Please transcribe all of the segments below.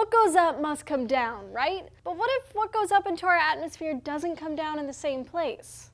What goes up must come down, right? But what if what goes up into our atmosphere doesn't come down in the same place?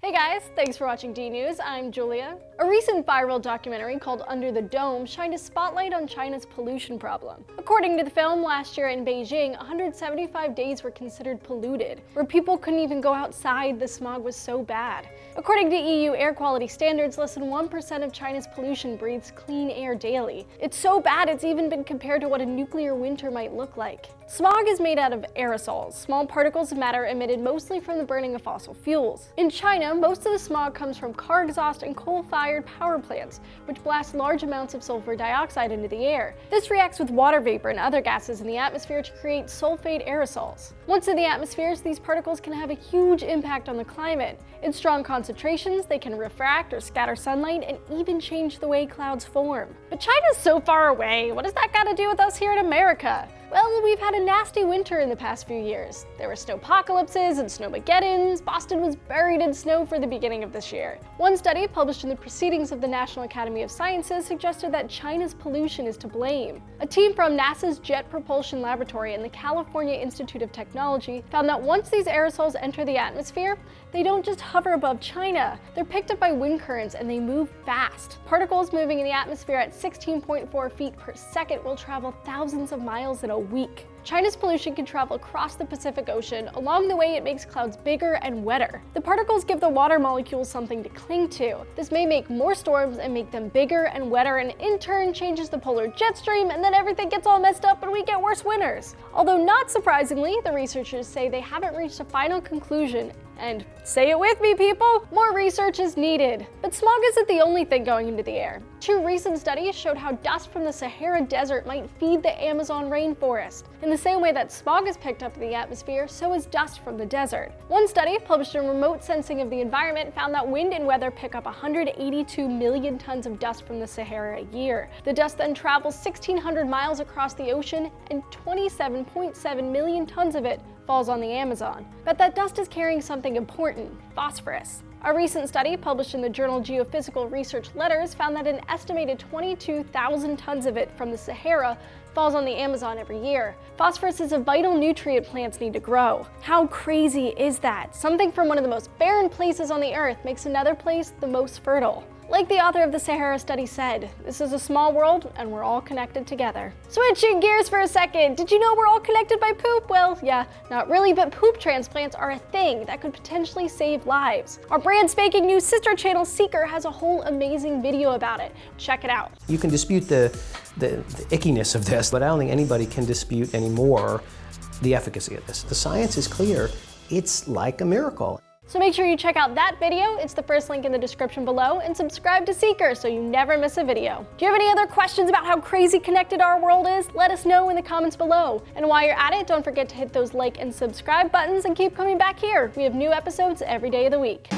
Hey guys, thanks for watching DNews. I'm Julia. A recent viral documentary called Under the Dome shined a spotlight on China's pollution problem. According to the film, last year in Beijing, 175 days were considered polluted, where people couldn't even go outside, the smog was so bad. According to EU air quality standards, less than 1% of China's pollution breathes clean air daily. It's so bad it's even been compared to what a nuclear winter might look like. Smog is made out of aerosols, small particles of matter emitted mostly from the burning of fossil fuels. In China, most of the smog comes from car exhaust and coal-fired power plants, which blast large amounts of sulfur dioxide into the air. This reacts with water vapor and other gases in the atmosphere to create sulfate aerosols. Once in the atmospheres, these particles can have a huge impact on the climate. In strong concentrations, they can refract or scatter sunlight and even change the way clouds form. But China's so far away, what does that got to do with us here in America? Well, we've had a nasty winter in the past few years. There were snowpocalypses and snowmageddons. Boston was buried in snow for the beginning of this year. One study published in the Proceedings of the National Academy of Sciences suggested that China's pollution is to blame. A team from NASA's Jet Propulsion Laboratory and the California Institute of Technology found that once these aerosols enter the atmosphere, they don't just hover above China. They're picked up by wind currents and they move fast. Particles moving in the atmosphere at 16.4 feet per second will travel thousands of miles in a week. China's pollution can travel across the Pacific Ocean. Along the way, it makes clouds bigger and wetter. The particles give the water molecules something to cling to. This may make more storms and make them bigger and wetter, and in turn changes the polar jet stream, and then everything gets all messed up and we get worse winters. Although not surprisingly, the researchers say they haven't reached a final conclusion. And say it with me, people, more research is needed. But smog isn't the only thing going into the air. Two recent studies showed how dust from the Sahara Desert might feed the Amazon rainforest. In the same way that smog is picked up in the atmosphere, so is dust from the desert. One study, published in Remote Sensing of the Environment, found that wind and weather pick up 182 million tons of dust from the Sahara a year. The dust then travels 1,600 miles across the ocean, and 27.7 million tons of it falls on the Amazon. But that dust is carrying something important: phosphorus. A recent study published in the journal Geophysical Research Letters found that an estimated 22,000 tons of it from the Sahara falls on the Amazon every year. Phosphorus is a vital nutrient plants need to grow. How crazy is that? Something from one of the most barren places on the earth makes another place the most fertile. Like the author of the Sahara study said, this is a small world and we're all connected together. Switching gears for a second, did you know we're all connected by poop? Well, yeah, not really, but poop transplants are a thing that could potentially save lives. Our brand spanking new sister channel, Seeker, has a whole amazing video about it. Check it out. You can dispute the ickiness of this, but I don't think anybody can dispute anymore the efficacy of this. The science is clear. It's like a miracle. So make sure you check out that video, it's the first link in the description below, and subscribe to Seeker so you never miss a video. Do you have any other questions about how crazy connected our world is? Let us know in the comments below. And while you're at it, don't forget to hit those like and subscribe buttons and keep coming back here. We have new episodes every day of the week.